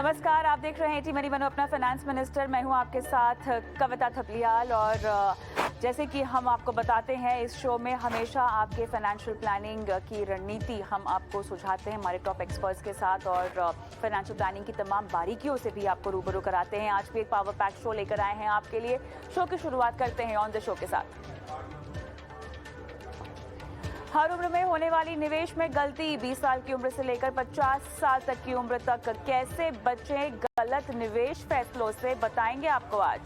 नमस्कार, आप देख रहे हैं टी मनी बनो अपना फाइनेंस मिनिस्टर। मैं हूं आपके साथ कविता थपलियाल। और जैसे कि हम आपको बताते हैं, इस शो में हमेशा आपके फाइनेंशियल प्लानिंग की रणनीति हम आपको सुझाते हैं हमारे टॉप एक्सपर्ट्स के साथ, और फाइनेंशियल प्लानिंग की तमाम बारीकियों से भी आपको रूबरू कराते हैं। आज भी एक पावर पैक शो लेकर आए हैं आपके लिए। शो की शुरुआत करते हैं ऑन द शो के साथ। हर उम्र में होने वाली निवेश में गलती, 20 साल की उम्र से लेकर 50 साल तक की उम्र तक कैसे बचें गलत निवेश फैसलों से, बताएंगे आपको आज।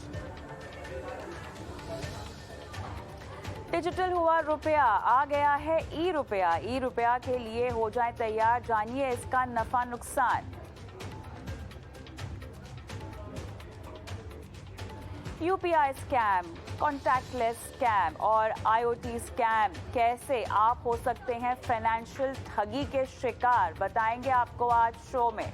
डिजिटल हुआ रुपया, आ गया है ई रुपया। ई रुपया के लिए हो जाए तैयार, जानिए इसका नफा नुकसान। यूपीआई स्कैम, कॉन्टैक्टलेस स्कैम और आईओटी स्कैम, कैसे आप हो सकते हैं फाइनेंशियल ठगी के शिकार, बताएंगे आपको आज शो में।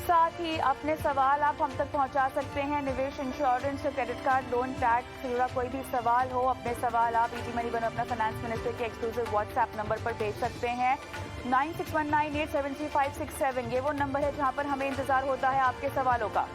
साथ ही अपने सवाल आप हम तक पहुंचा सकते हैं। निवेश, insurance, credit card, loan, tax से जुड़ा कोई भी सवाल हो, अपने सवाल आप ईटी मनी बनो अपना फाइनेंस मिनिस्टर के एक्सक्लूसिव व्हाट्सएप नंबर पर भेज सकते हैं। 9619873567 ये वो नंबर है जहां पर हमें इंतजार होता है आपके सवालों का।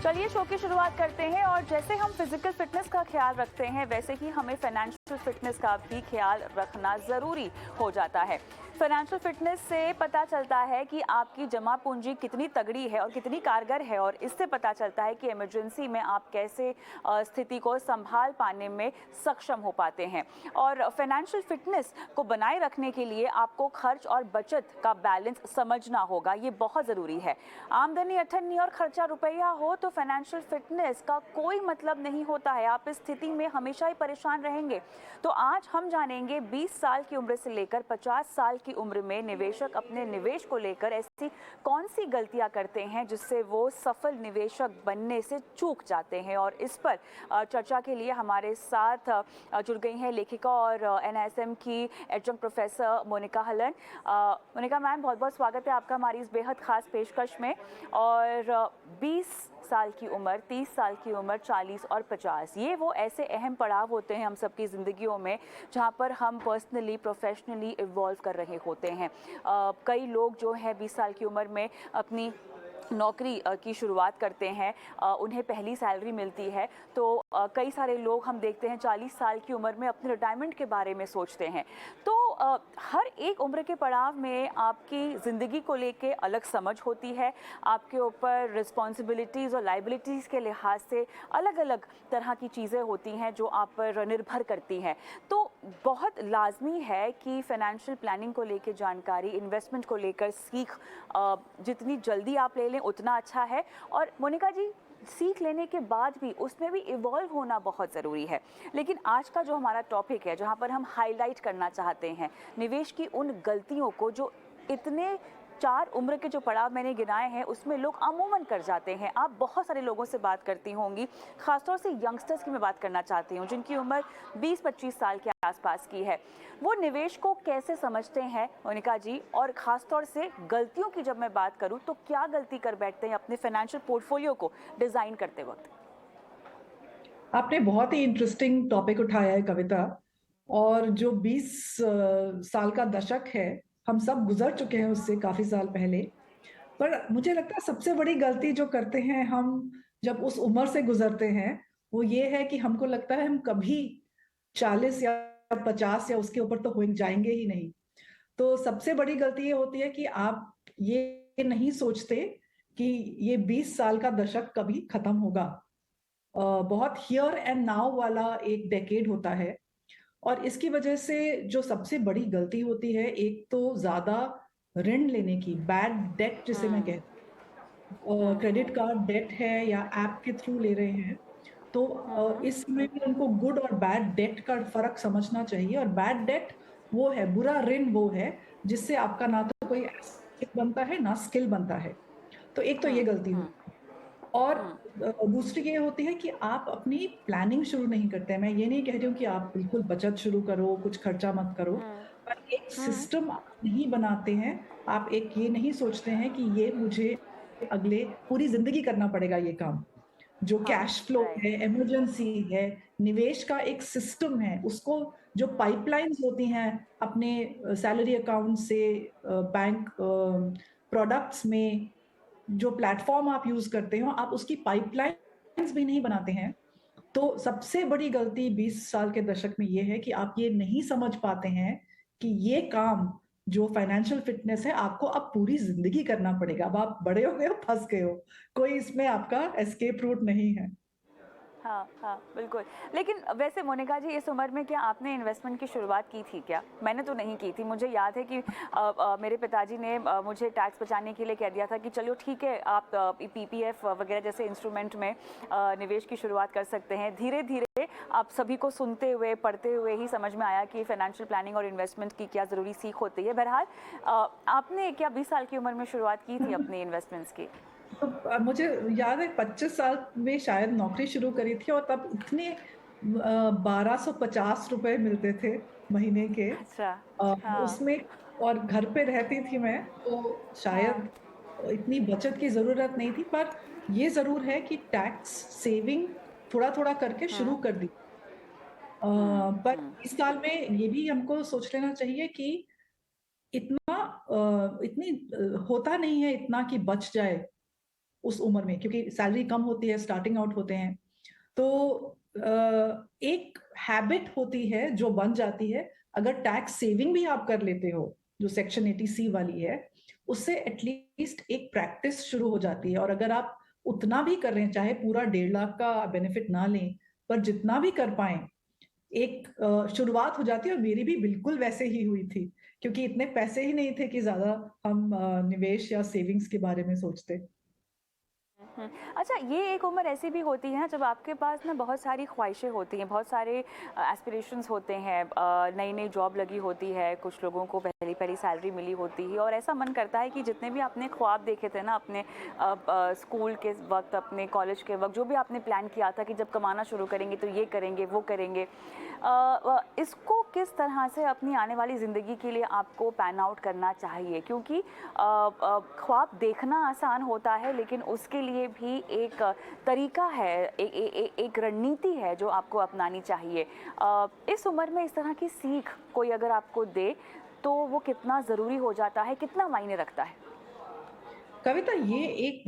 चलिए शो की शुरुआत करते हैं। और जैसे हम फिजिकल फिटनेस का ख्याल रखते हैं, वैसे ही हमें फाइनेंशियल फिटनेस का भी ख्याल रखना ज़रूरी हो जाता है। फाइनेंशियल फिटनेस से पता चलता है कि आपकी जमा पूंजी कितनी तगड़ी है और कितनी कारगर है, और इससे पता चलता है कि इमरजेंसी में आप कैसे स्थिति को संभाल पाने में सक्षम हो पाते हैं। और फाइनेंशियल फिटनेस को बनाए रखने के लिए आपको खर्च और बचत का बैलेंस समझना होगा, ये बहुत ज़रूरी है। आमदनी अठन्नी और खर्चा रुपया हो तो फाइनेंशियल फिटनेस का कोई मतलब नहीं होता है, आप इस स्थिति में हमेशा ही परेशान रहेंगे। तो आज हम जानेंगे 20 साल की उम्र से लेकर 50 साल की उम्र में निवेशक अपने निवेश को लेकर ऐसी कौन सी गलतियां करते हैं जिससे वो सफल निवेशक बनने से चूक जाते हैं। और इस पर चर्चा के लिए हमारे साथ जुड़ गई हैं लेखिका और एनआईएसएम की एडजंक्ट प्रोफेसर मोनिका हलन। मोनिका मैम, बहुत बहुत स्वागत है आपका हमारी इस बेहद खास पेशकश में। और 20 साल की उम्र, 30 साल की उम्र, 40 और 50, ये वो ऐसे अहम पड़ाव होते हैं हम सबकी ज़िंदगियों में जहाँ पर हम पर्सनली, प्रोफेशनली इवॉल्व कर रहे होते हैं। कई लोग जो हैं 20 साल की उम्र में अपनी नौकरी की शुरुआत करते हैं, उन्हें पहली सैलरी मिलती है। तो कई सारे लोग हम देखते हैं 40 साल की उम्र में अपने रिटायरमेंट के बारे में सोचते हैं। तो हर एक उम्र के पड़ाव में आपकी ज़िंदगी को लेके अलग समझ होती है, आपके ऊपर रिस्पॉन्सिबिलिटीज़ और लाइबिलिटीज़ के लिहाज से अलग अलग तरह की चीज़ें होती हैं जो आप पर निर्भर करती हैं। तो बहुत लाजमी है कि फाइनेंशियल प्लानिंग को लेकर जानकारी, इन्वेस्टमेंट को लेकर सीख जितनी जल्दी आप ले लें उतना अच्छा है। और मोनिका जी, सीख लेने के बाद भी उसमें भी इवॉल्व होना बहुत ज़रूरी है। लेकिन आज का जो हमारा टॉपिक है, जहाँ पर हम हाईलाइट करना चाहते हैं निवेश की उन गलतियों को जो इतने 4 उम्र के जो पड़ाव मैंने गिनाए हैं उसमें लोग अमूमन कर जाते हैं। आप बहुत सारे लोगों से बात करती होंगी, खासतौर से यंगस्टर्स की मैं बात करना चाहती हूँ जिनकी उम्र 20-25 साल के आसपास की है। वो निवेश को कैसे समझते हैं मोनिका जी? और ख़ासतौर से गलतियों की जब मैं बात करूँ तो क्या गलती कर बैठते हैं अपने फाइनेंशियल पोर्टफोलियो को डिज़ाइन करते वक्त? आपने बहुत ही इंटरेस्टिंग टॉपिक उठाया है कविता। और जो 20 साल का दशक है, हम सब गुजर चुके हैं उससे काफी साल पहले। पर मुझे लगता है सबसे बड़ी गलती जो करते हैं हम जब उस उम्र से गुजरते हैं, वो ये है कि हमको लगता है हम कभी 40 या 50 या उसके ऊपर तो हो जाएंगे ही नहीं। तो सबसे बड़ी गलती ये होती है कि आप ये नहीं सोचते कि ये 20 साल का दशक कभी खत्म होगा। बहुत हियर एंड नाउ वाला एक डेकेड होता है। और इसकी वजह से जो सबसे बड़ी गलती होती है, एक तो ज्यादा ऋण लेने की, बैड डेट जिसे मैं कहती हूँ, क्रेडिट कार्ड डेट है या ऐप के थ्रू ले रहे हैं। तो इसमें भी उनको गुड और बैड डेट का फर्क समझना चाहिए। और बैड डेट वो है, बुरा ऋण वो है जिससे आपका ना तो कोई एसेट बनता है ना स्किल बनता है। तो एक तो ये गलती होती है। और दूसरी ये होती है कि आप अपनी प्लानिंग शुरू नहीं करते हैं। मैं ये नहीं कह रही हूँ कि आप बिल्कुल बचत शुरू करो, कुछ खर्चा मत करो। पर एक सिस्टम आप नहीं बनाते हैं, आप एक ये नहीं सोचते हैं कि ये मुझे अगले पूरी ज़िंदगी करना पड़ेगा ये काम। जो हाँ, कैश फ्लो राइट। है, इमरजेंसी है, निवेश का एक सिस्टम है, उसको जो पाइपलाइन्स होती हैं अपने सैलरी अकाउंट से बैंक प्रोडक्ट्स में, जो प्लेटफ़ॉर्म आप यूज़ करते हो, आप उसकी पाइपलाइन्स भी नहीं बनाते हैं, तो सबसे बड़ी गलती 20 साल के दशक में ये है कि आप ये नहीं समझ पाते हैं कि ये काम जो फाइनेंशियल फिटनेस है, आपको अब पूरी ज़िंदगी करना पड़ेगा। अब आप बड़े हो गए हो, फँस गए हो। कोई इसमें आपका एस्केप रूट नहीं है। हाँ, हाँ, बिल्कुल। लेकिन वैसे मोनिका जी, इस उम्र में क्या आपने इन्वेस्टमेंट की शुरुआत की थी क्या? मैंने तो नहीं की थी। मुझे याद है कि मेरे पिताजी ने मुझे टैक्स बचाने के लिए कह दिया था कि चलो ठीक है, आप पीपीएफ वगैरह जैसे इंस्ट्रूमेंट में निवेश की शुरुआत कर सकते हैं। धीरे-धीरे आप सभी को सुनते हुए, पढ़ते हुए ही समझ में आया कि फाइनेंशियल प्लानिंग और इन्वेस्टमेंट की क्या ज़रूरी सीख होती है। बहरहाल आपने क्या 20 साल की उम्र में शुरुआत की थी अपने इन्वेस्टमेंट्स की? तो मुझे याद है 25 साल में शायद नौकरी शुरू करी थी और तब इतने 1250 रुपए मिलते थे महीने के। अच्छा, अ, हाँ, उसमें और घर पे रहती थी मैं, तो हाँ, शायद इतनी बचत की ज़रूरत नहीं थी, पर ये ज़रूर है कि टैक्स सेविंग थोड़ा-थोड़ा करके शुरू हुँ, कर दी। हुँ, पर हुँ, इस साल में ये भी हमको सोच लेना चाहिए कि इतना इतनी होता नहीं है इतना कि बच जाए उस उम्र में, क्योंकि सैलरी कम होती है, स्टार्टिंग आउट होते हैं। तो एक हैबिट होती है जो बन जाती है, अगर टैक्स सेविंग भी आप कर लेते हो, जो सेक्शन 80C वाली है, उससे एटलीस्ट एक प्रैक्टिस शुरू हो जाती है। और अगर आप उतना भी कर रहे हैं, चाहे पूरा 1.5 लाख का बेनिफिट ना लें, पर जितना भी कर पाएँ, एक शुरुआत हो जाती है। और मेरी भी बिल्कुल वैसे ही हुई थी, क्योंकि इतने पैसे ही नहीं थे कि ज़्यादा हम निवेश या सेविंग्स के बारे में सोचते। हुँ। अच्छा, ये एक उम्र ऐसी भी होती है ना जब आपके पास ना बहुत सारी ख्वाहिशें होती हैं, बहुत सारे एस्पिरेशंस होते हैं, नई-नई जॉब लगी होती है, कुछ लोगों को पहली-पहली सैलरी मिली होती है और ऐसा मन करता है कि जितने भी आपने ख्वाब देखे थे ना अपने स्कूल के वक़्त, अपने कॉलेज के वक़्त, जो भी आपने प्लान किया था कि जब कमाना शुरू करेंगे तो ये करेंगे, वो करेंगे। इसको किस तरह से अपनी आने वाली ज़िंदगी के लिए आपको पैन आउट करना चाहिए? क्योंकि ख्वाब देखना आसान होता है, लेकिन उसके लिए भी एक तरीका है, एक रणनीति है जो आपको अपनानी चाहिए। इस उम्र में इस तरह की सीख कोई अगर आपको दे, तो वो कितना ज़रूरी हो जाता है, कितना मायने रखता है? कविता, ये एक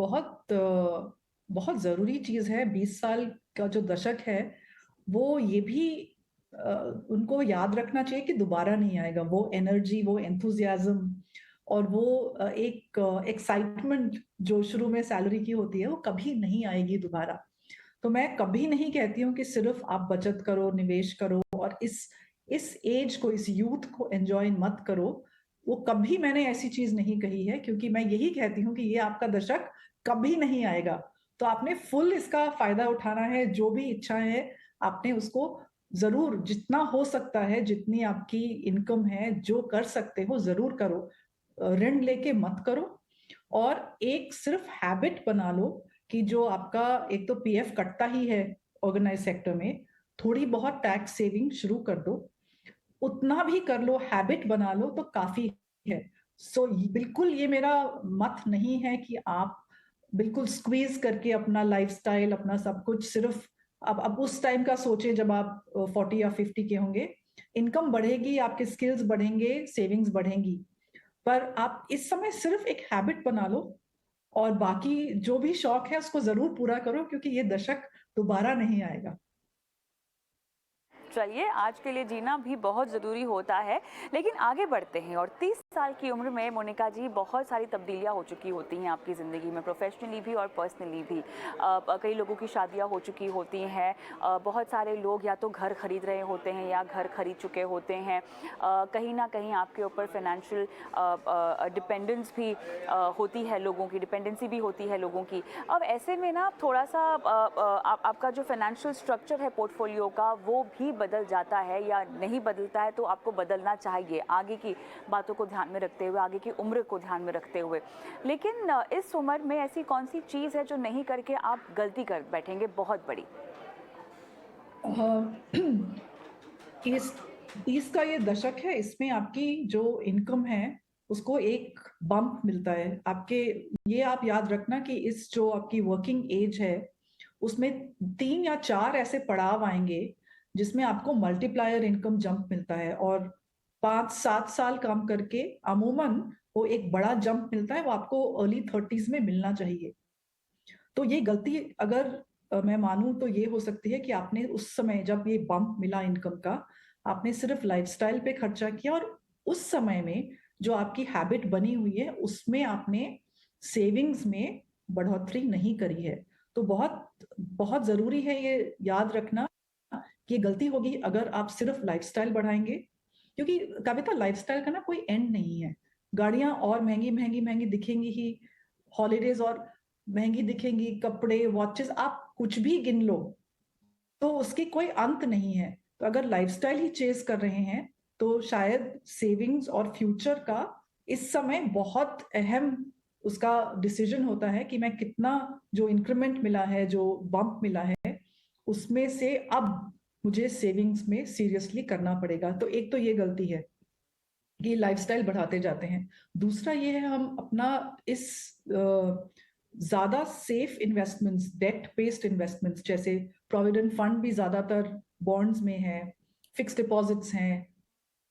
बहुत ज़रूरी चीज़ है। 20 साल का जो दशक है, वो ये भी उनको याद रखना चाहिए कि दोबारा नहीं आएगा। वो एनर्जी, वो एंथुसियाज़्म और वो एक एक्साइटमेंट जो शुरू में सैलरी की होती है, वो कभी नहीं आएगी दोबारा। तो मैं कभी नहीं कहती हूँ कि सिर्फ़ आप बचत करो, निवेश करो और इस ऐज को, इस यूथ को एन्जॉय मत करो। वो कभी मैंने ऐसी चीज़ नहीं कही है, क्योंकि मैं यही कहती हूँ कि ये आपका दशक कभी नहीं आएगा। तो आपने फुल इसका फ़ायदा उठाना है, जो भी इच्छा है, आपने उसको ज़रूर जितना हो सकता है, जितनी आपकी इनकम है, जो कर सकते हो ज़रूर करो। ऋण लेके मत करो और एक सिर्फ़ हैबिट बना लो कि जो आपका एक तो पीएफ कटता ही है ऑर्गेनाइज़ सेक्टर में, थोड़ी बहुत टैक्स सेविंग शुरू कर दो। उतना भी कर लो, हैबिट बना लो तो काफ़ी है। सो बिल्कुल ये मेरा मत नहीं है कि आप बिल्कुल स्क्वीज़ करके अपना लाइफ़स्टाइल, अपना सब कुछ सिर्फ़ अब उस टाइम का सोचें जब आप 40 या 50 के होंगे। इनकम बढ़ेगी, आपके स्किल्स बढ़ेंगे, सेविंग्स बढ़ेंगी। पर आप इस समय सिर्फ़ एक हैबिट बना लो और बाकी जो भी शौक है उसको ज़रूर पूरा करो, क्योंकि ये दशक दोबारा नहीं आएगा। चलिए, आज के लिए जीना भी बहुत ज़रूरी होता है, लेकिन आगे बढ़ते हैं और 30 साल की उम्र में मोनिका जी बहुत सारी तब्दीलियाँ हो चुकी होती हैं आपकी ज़िंदगी में, प्रोफ़ेशनली भी और पर्सनली भी। कई लोगों की शादियाँ हो चुकी होती हैं, बहुत सारे लोग या तो घर खरीद रहे होते हैं या घर खरीद चुके होते हैं। कहीं न कहीं आपके ऊपर फ़ाइनेंशियल डिपेंडेंस भी होती है लोगों की, डिपेंडेंसी भी होती है लोगों की। अब ऐसे में ना थोड़ा-सा आपका जो फ़ाइनेंशियल स्ट्रक्चर है पोर्टफ़ोलियो का, वो भी बदल जाता है या नहीं बदलता है तो आपको बदलना चाहिए, आगे की बातों को ध्यान में रखते हुए, आगे की उम्र को ध्यान में रखते हुए। लेकिन इस उम्र में ऐसी कौन-सी चीज़ है जो नहीं करके आप गलती कर बैठेंगे बहुत बड़ी? अ, इस 30 का ये दशक है, इसमें आपकी जो इनकम है उसको एक बम्प मिलता है आपके। ये आप याद रखना कि इस जो आपकी वर्किंग एज है उसमें 3 या 4 ऐसे पड़ाव आएंगे जिसमें आपको मल्टीप्लायर इनकम जंप मिलता है, और 5-7 साल काम करके अमूमन वो एक बड़ा जंप मिलता है, वो आपको अर्ली 30s में मिलना चाहिए। तो ये गलती अगर मैं मानूं तो ये हो सकती है कि आपने उस समय जब ये बम्प मिला इनकम का, आपने सिर्फ लाइफस्टाइल पे खर्चा किया, और उस समय में जो आपकी हैबिट बनी हुई है उसमें आपने सेविंग्स में बढ़ोतरी नहीं करी है। तो बहुत बहुत जरूरी है ये याद रखना कि ये गलती होगी अगर आप सिर्फ लाइफस्टाइल बढ़ाएंगे, क्योंकि कविता लाइफस्टाइल का ना कोई एंड नहीं है। गाड़ियां और महंगी महंगी महंगी दिखेंगी ही, हॉलीडेज और महंगी दिखेंगी, कपड़े, वॉचेस, आप कुछ भी गिन लो तो उसकी कोई अंत नहीं है। तो अगर लाइफस्टाइल ही चेस कर रहे हैं तो शायद सेविंग्स और फ्यूचर का इस समय बहुत अहम उसका डिसीजन होता है कि मैं कितना, जो इंक्रीमेंट मिला है, जो बम्प मिला है, उसमें से अब मुझे सेविंग्स में सीरियसली करना पड़ेगा। तो एक तो ये गलती है कि लाइफस्टाइल बढ़ाते जाते हैं। दूसरा ये है हम अपना इस ज्यादा safe investments, debt based investments, जैसे प्रोविडेंट फंड भी ज्यादातर बॉन्ड्स में है, फिक्स डिपॉजिट्स हैं,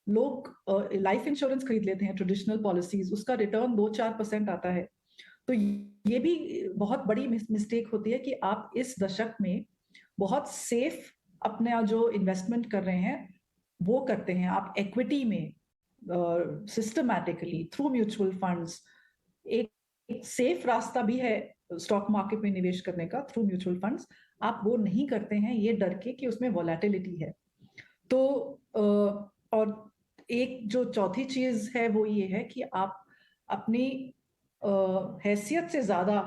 लोग लाइफ इंश्योरेंस खरीद लेते हैं, ट्रेडिशनल पॉलिसीज, उसका रिटर्न 2-4% आता है। तो ये भी बहुत बड़ी मिस्टेक होती है कि आप इस दशक में बहुत सेफ अपना जो इन्वेस्टमेंट कर रहे हैं वो करते हैं आप इक्विटी में, सिस्टमैटिकली थ्रू म्यूचुअल फंड्स। एक सेफ रास्ता भी है स्टॉक मार्केट में निवेश करने का थ्रू म्यूचुअल फंड्स, आप वो नहीं करते हैं ये डर के कि उसमें वॉलेटिलिटी है। तो और एक जो चौथी चीज है वो ये है कि आप अपनी हैसियत से ज्यादा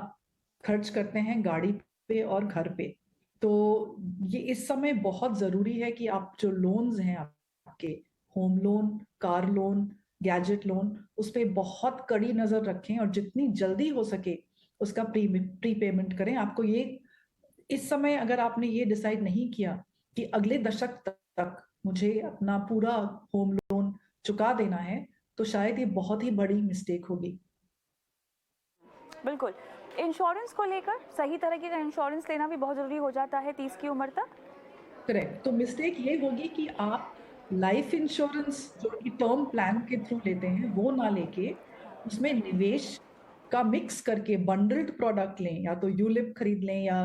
खर्च करते हैं गाड़ी पे और घर पे। तो ये इस समय बहुत जरूरी है कि आप जो लोन्स हैं आपके, home loan, car loan, gadget loan, उस पर बहुत कड़ी नजर रखें और जितनी जल्दी हो सके उसका प्री पेमेंट करें। आपको ये इस समय अगर आपने ये डिसाइड नहीं किया कि अगले दशक तक मुझे अपना पूरा होम लोन चुका देना है, तो शायद ये बहुत ही बड़ी मिस्टेक होगी। बिल्कुल। इंश्योरेंस को लेकर सही तरीके का इंश्योरेंस लेना भी बहुत ज़रूरी हो जाता है 30 की उम्र तक। करेक्ट। तो मिस्टेक ये होगी कि आप लाइफ इंश्योरेंस जो कि टर्म प्लान के थ्रू लेते हैं वो ना लेके उसमें निवेश का मिक्स करके बंडल्ड प्रोडक्ट लें, या तो यूलिप खरीद लें या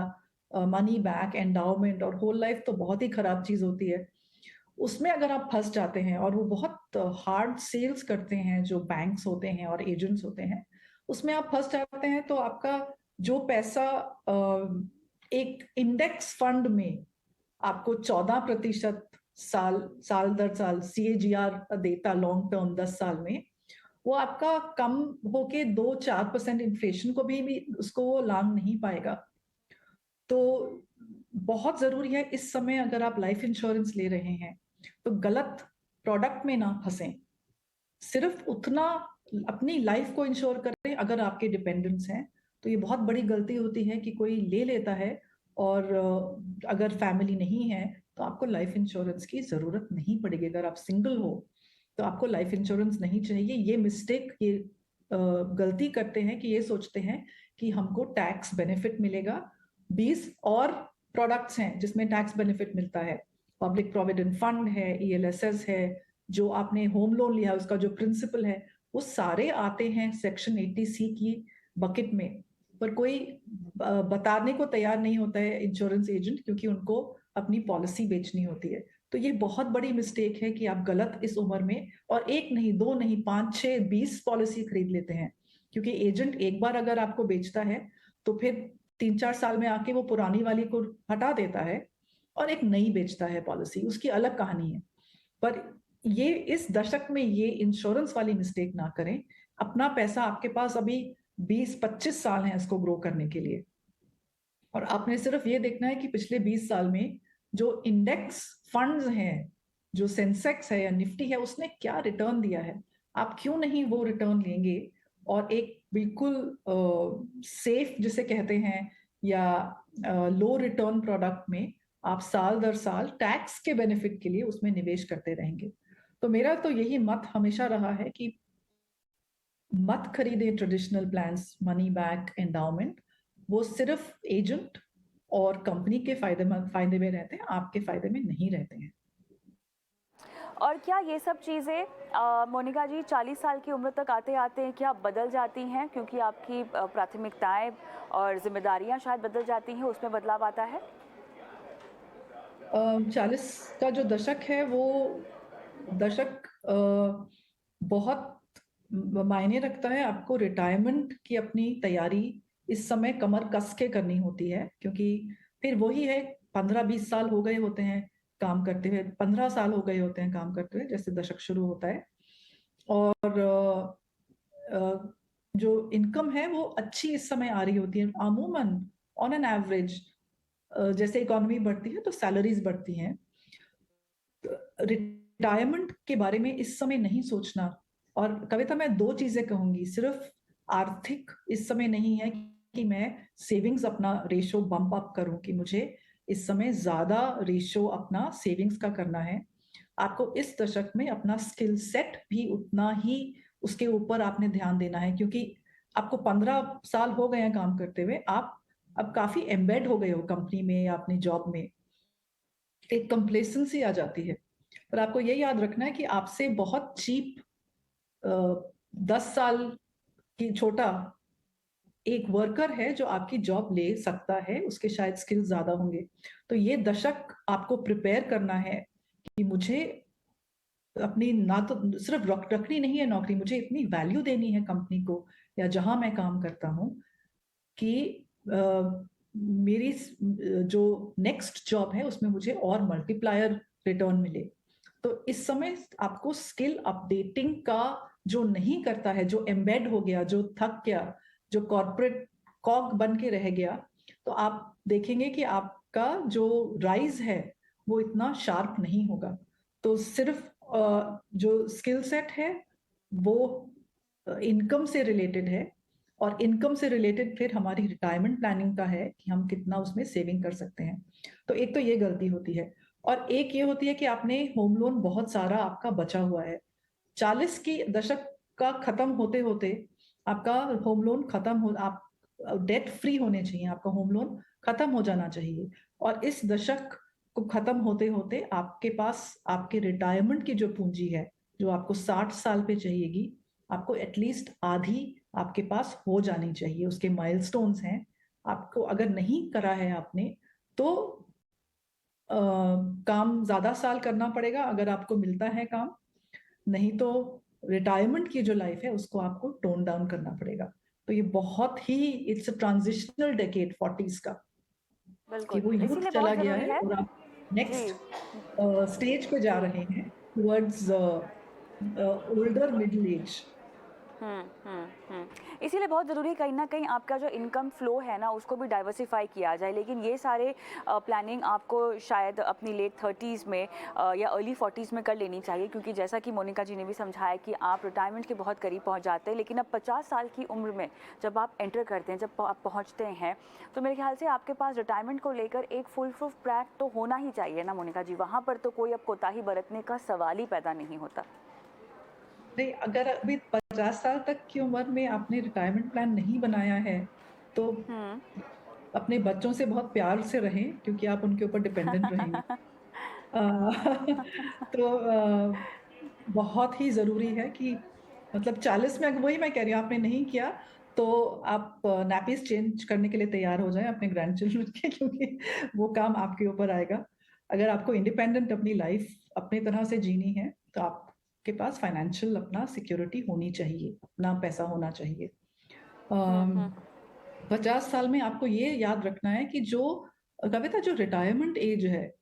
मनी बैक, एंडाउमेंट और होल लाइफ तो बहुत ही खराब चीज होती है। उसमें अगर आप फंस जाते हैं, और वो बहुत हार्ड सेल्स करते हैं जो बैंक्स होते हैं और एजेंट्स होते हैं, उसमें आप फंस जाते हैं तो आपका जो पैसा एक इंडेक्स फंड में आपको 14% साल साल दर साल CAGR देता लॉन्ग टर्म 10 साल में, वो आपका कम होके 2-4% इन्फ्लेशन को भी उसको वो लांग नहीं पाएगा। तो बहुत जरूरी है इस समय अगर आप लाइफ इंश्योरेंस ले रहे हैं तो गलत प्रोडक्ट में ना फंसें। सिर्फ उतना अपनी लाइफ को इंश्योर करें अगर आपके डिपेंडेंट्स हैं। तो ये बहुत बड़ी गलती होती है कि कोई ले लेता है, और अगर फैमिली नहीं है तो आपको लाइफ इंश्योरेंस की जरूरत नहीं पड़ेगी। अगर आप सिंगल हो तो आपको लाइफ इंश्योरेंस नहीं चाहिए। ये मिस्टेक, ये गलती करते हैं कि ये सोचते हैं कि हमको टैक्स बेनिफिट मिलेगा। 20 और प्रोडक्ट्स हैं जिसमें टैक्स बेनिफिट मिलता है, पब्लिक प्रोविडेंट फंड है, ELSS है, जो आपने होम लोन लिया उसका जो प्रिंसिपल है, वो सारे आते हैं सेक्शन 80C की बकेट में। पर कोई बताने को तैयार नहीं होता है इंश्योरेंस एजेंट, क्योंकि उनको अपनी पॉलिसी बेचनी होती है। तो ये बहुत बड़ी मिस्टेक है कि आप गलत इस उम्र में, और एक नहीं, दो नहीं, 5-6-20 पॉलिसी खरीद लेते हैं, क्योंकि एजेंट एक बार अगर आपको बेचता है तो फिर 3-4 साल में आके वो पुरानी वाली को हटा देता है और एक नई बेचता है पॉलिसी, उसकी अलग कहानी है। पर ये इस दशक में ये इंश्योरेंस वाली मिस्टेक ना करें। अपना पैसा आपके पास अभी 20-25 साल हैं इसको ग्रो करने के लिए, और आपने सिर्फ ये देखना है कि पिछले 20 साल में जो इंडेक्स फंड्स हैं, जो सेंसेक्स है या निफ्टी है, उसने क्या रिटर्न दिया है। आप क्यों नहीं वो रिटर्न लेंगे और एक बिल्कुल सेफ जिसे कहते हैं या लो रिटर्न प्रोडक्ट में आप साल दर साल टैक्स के बेनिफिट के लिए उसमें निवेश करते रहेंगे। तो मेरा तो यही मत हमेशा रहा है कि मत खरीदे traditional plans, money back endowment. वो सिर्फ एजेंट और कंपनी के फायदे में रहते हैं, आपके फायदे में नहीं रहते हैं। और क्या ये सब चीज़ें मोनिका जी 40 साल की उम्र तक आते आते क्या बदल जाती हैं, क्योंकि आपकी प्राथमिकताएं और जिम्मेदारियां शायद बदल जाती हैं, उसमें बदलाव आता है? 40 का जो दशक है वो दशक बहुत मायने रखता है। आपको रिटायरमेंट की अपनी तैयारी इस समय कमर कस के करनी होती है, क्योंकि फिर वही है, 15-20 साल हो गए होते हैं काम करते हुए, 15 साल हो गए होते हैं काम करते हुए जैसे दशक शुरू होता है। और जो इनकम है वो अच्छी इस समय आ रही होती है अमूमन, ऑन एन एवरेज। जैसे इकोनॉमी बढ़ती है तो सैलरीज बढ़ती हैं। रिटायरमेंट के बारे में इस समय नहीं सोचना। और कविता, मैं दो चीजें कहूंगी, सिर्फ आर्थिक इस समय नहीं है कि मैं सेविंग्स अपना रेशो बम्प अप करूं, कि मुझे इस समय ज्यादा रेशो अपना सेविंग्स का करना है। आपको इस दशक में अपना स्किल सेट भी उतना ही, उसके ऊपर आपने ध्यान देना है, क्योंकि आपको 15 साल हो गए हैं काम करते हुए, आप अब काफी एम्बेड हो गए हो कंपनी में या अपनी जॉब में, एक कंप्लेसेंसी आ जाती है। पर आपको ये याद रखना है कि आपसे बहुत चीप 10 साल की छोटा एक वर्कर है जो आपकी जॉब ले सकता है, उसके शायद स्किल ज्यादा होंगे। तो ये दशक आपको प्रिपेयर करना है कि मुझे अपनी, ना तो सिर्फ रखनी नहीं है नौकरी, मुझे इतनी वैल्यू देनी है कंपनी को या जहां मैं काम करता हूं कि मेरी जो नेक्स्ट जॉब है उसमें मुझे और मल्टीप्लायर रिटर्न मिले। तो इस समय आपको स्किल अपडेटिंग का जो नहीं करता है, जो एम्बेड हो गया, जो थक गया, जो कॉर्पोरेट कॉग बन के रह गया, तो आप देखेंगे कि आपका जो राइज है वो इतना शार्प नहीं होगा। तो सिर्फ जो स्किल सेट है वो इनकम से रिलेटेड है, और इनकम से रिलेटेड फिर हमारी रिटायरमेंट प्लानिंग का है कि हम कितना उसमें सेविंग कर सकते हैं। तो एक तो ये गलती होती है, और एक ये होती है कि आपने होम लोन बहुत सारा आपका बचा हुआ है। 40 की दशक का खत्म होते होते आपका होम लोन खत्म हो, आप डेट फ्री होने चाहिए, आपका होम लोन खत्म हो जाना चाहिए। और इस दशक को खत्म होते होते आपके पास आपके रिटायरमेंट की जो पूंजी है, जो आपको 60 साल पे चाहिएगी, आपको एटलीस्ट आधी आपके पास हो जानी चाहिए। उसके माइलस्टोन्स हैं, आपको अगर नहीं करा है आपने तो काम ज्यादा साल करना पड़ेगा अगर आपको मिलता है काम, नहीं तो रिटायरमेंट की जो लाइफ है उसको आपको टोन डाउन करना पड़ेगा। तो ये बहुत ही, it's a transitional decade 40s का, कि बिल्कुल, वो यूथ इसीलिए चला बहुत गया ज़रूरी है है। और आप जी। नेक्स्ट स्टेज पे जा जी। रहे हैं, टुवर्ड्स ओल्डर मिडिल एज। इसीलिए बहुत ज़रूरी है कहीं ना कहीं आपका जो इनकम फ्लो है ना उसको भी डाइवर्सिफाई किया जाए, लेकिन ये सारे प्लानिंग आपको शायद अपनी लेट 30s में या अर्ली 40s में कर लेनी चाहिए, क्योंकि जैसा कि मोनिका जी ने भी समझाया कि आप रिटायरमेंट के बहुत करीब पहुंच जाते हैं, लेकिन अब 50 साल की उम्र में जब आप एंटर करते हैं, जब आप पहुँचते हैं, तो मेरे ख्याल से आपके पास रिटायरमेंट को लेकर एक फुल प्रूफ प्लान तो होना ही चाहिए ना मोनिका जी। वहाँ पर तो कोई अब कोताही बरतने का सवाल ही पैदा नहीं होता। नहीं, अगर अभी 50 साल तक की उम्र में आपने रिटायरमेंट प्लान नहीं बनाया है तो अपने बच्चों से बहुत प्यार से रहें, क्योंकि आप उनके ऊपर डिपेंडेंट रहेंगे। अ, तो बहुत ही जरूरी है कि, मतलब 40 में, वही मैं कह रही हूँ, आपने नहीं किया तो आप नैपीज चेंज करने के लिए तैयार हो जाएं अपने ग्रैंड चिल्ड्रन के, क्योंकि वो काम आपके ऊपर आएगा। अगर आपको इंडिपेंडेंट अपनी लाइफ अपनी तरह से जीनी है तो आपके पास फाइनेंशियल अपना सिक्योरिटी होनी चाहिए, अपना पैसा होना चाहिए। 50 साल में आपको ये याद रखना है कि जो कविता, जो रिटायरमेंट एज है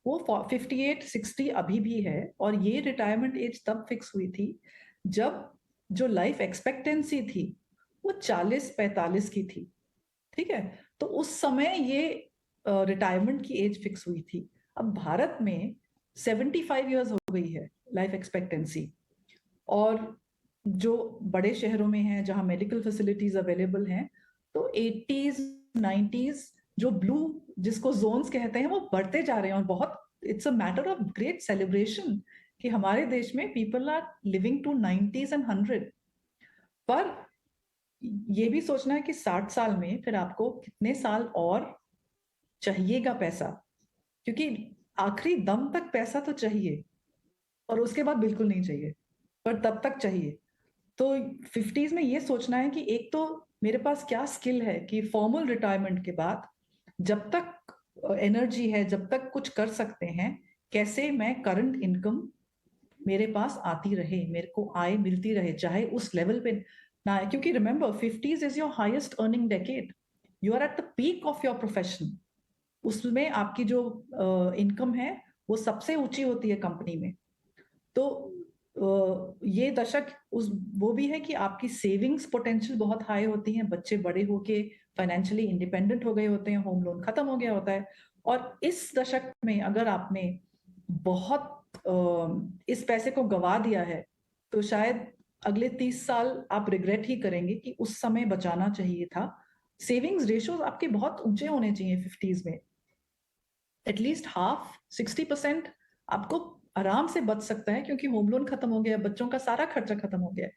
वो 58-60 अभी भी है, और ये रिटायरमेंट एज तब फिक्स हुई थी जब जो लाइफ एक्सपेक्टेंसी थी वो 40-45 की थी। ठीक है, तो उस समय ये रिटायरमेंट की एज फिक्स हुई थी। अब भारत में 75 ईयर्स हो गई है लाइफ एक्सपेक्टेंसी, और जो बड़े शहरों में है जहां मेडिकल फैसिलिटीज अवेलेबल हैं तो 80s 90s जो ब्लू जिसको जोन्स कहते हैं वो बढ़ते जा रहे हैं, और बहुत it's a matter of great celebration कि हमारे देश में people are living to 90s and 100। पर ये भी सोचना है कि 60 साल में फिर आपको कितने साल और चाहिएगा पैसा, क्योंकि आखिरी दम तक पैसा तो चाहिए और उसके बाद बिल्कुल नहीं चाहिए, पर तब तक चाहिए। तो 50s में ये सोचना है कि एक तो मेरे पास क्या स्किल है कि फॉर्मल रिटायरमेंट के बाद जब तक एनर्जी है, जब तक कुछ कर सकते हैं, कैसे मैं करंट इनकम मेरे पास आती रहे, मेरे को आय मिलती रहे, चाहे उस लेवल पे ना आए। क्योंकि remember 50s is your highest earning decade, you are at the peak of your profession. उसमें आपकी जो इनकम है वो सबसे ऊंची होती है कंपनी में। तो ये दशक उस वो भी है कि आपकी सेविंग्स पोटेंशियल बहुत हाई होती हैं, बच्चे बड़े होके फाइनेंशियली इंडिपेंडेंट हो गए होते हैं, होम लोन खत्म हो गया होता है। और इस दशक में अगर आपने बहुत इस पैसे को गवा दिया है तो शायद अगले 30 साल आप रिग्रेट ही करेंगे कि उस समय बचाना चाहिए था। सेविंग्स रेशियोज आपके बहुत ऊंचे होने चाहिए 50s में, एटलीस्ट हाफ 60% आपको आराम से बच सकता है, क्योंकि होम लोन खत्म हो गया, बच्चों का सारा खर्चा खत्म हो गया है।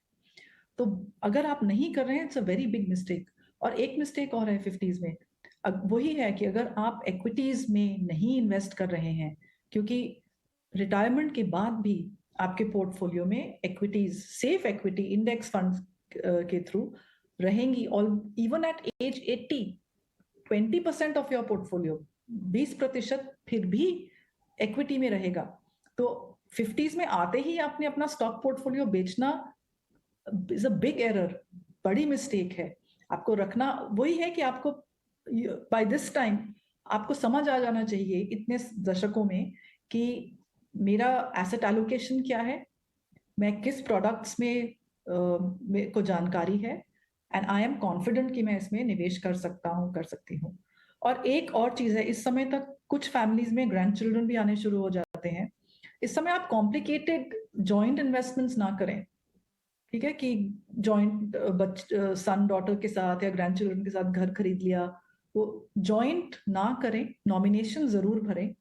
तो अगर आप नहीं कर रहे हैं, it's a very big mistake. और एक मिस्टेक और है 50s में, वही है कि अगर आप एक्विटीज में नहीं इन्वेस्ट कर रहे हैं, क्योंकि रिटायरमेंट के बाद भी आपके पोर्टफोलियो में equities, safe equity index funds के थ्रू रहेंगी। और even at age 80 20% of your portfolio, 20% फिर भी इक्विटी में रहेगा। तो 50s में आते ही आपने अपना स्टॉक पोर्टफोलियो बेचना इज अ बिग एरर, बड़ी मिस्टेक है। आपको रखना वही है कि आपको बाय दिस टाइम आपको समझ आ जाना चाहिए इतने दशकों में कि मेरा एसेट एलोकेशन क्या है, मैं किस प्रोडक्ट्स में मेरे को जानकारी है, एंड आई एम कॉन्फिडेंट कि मैं इसमें निवेश कर सकता हूँ, कर सकती हूँ। और एक और चीज है, इस समय तक कुछ फैमिलीज में ग्रैंड चिल्ड्रन भी आने शुरू हो जाते हैं। इस समय आप कॉम्प्लिकेटेड जॉइंट इन्वेस्टमेंट्स ना करें, ठीक है, कि जॉइंट सन डॉटर के साथ या ग्रैंड चिल्ड्रन के साथ घर खरीद लिया, वो जॉइंट ना करें, नॉमिनेशन जरूर भरें।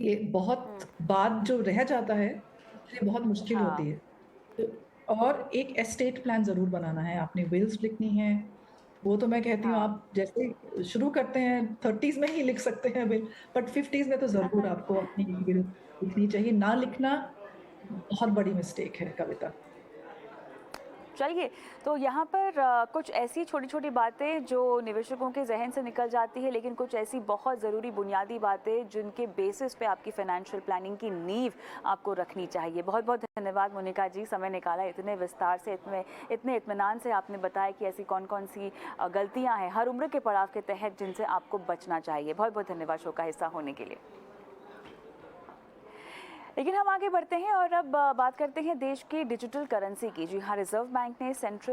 ये बहुत बात जो रह जाता है इसलिए बहुत मुश्किल होती हाँ। है। और एक एस्टेट प्लान जरूर बनाना है, आपने विल्स लिखनी है। वो तो मैं कहती हूँ हाँ। आप जैसे शुरू करते हैं 30s में ही लिख सकते हैं विल, बट 50s में तो जरूर आपको अपनी विल लिखनी चाहिए। ना लिखना बहुत बड़ी मिस्टेक है, कविता। चलिए, तो यहाँ पर कुछ ऐसी छोटी-छोटी बातें जो निवेशकों के ज़हन से निकल जाती है, लेकिन कुछ ऐसी बहुत ज़रूरी बुनियादी बातें जिनके बेसिस पे आपकी फाइनेंशियल प्लानिंग की नींव आपको रखनी चाहिए। बहुत-बहुत धन्यवाद मोनिका जी, समय निकाला, इतने विस्तार से, इतने इत्मीनान से आपने बताया कि ऐसी कौन-कौन सी गलतियाँ हैं हर उम्र के पड़ाव के तहत जिनसे आपको बचना चाहिए। बहुत-बहुत धन्यवाद शो का हिस्सा होने के लिए। लेकिन हम आगे बढ़ते हैं और अब बात करते हैं देश की डिजिटल करेंसी की। जी हाँ, रिजर्व बैंक ने सेंट्रल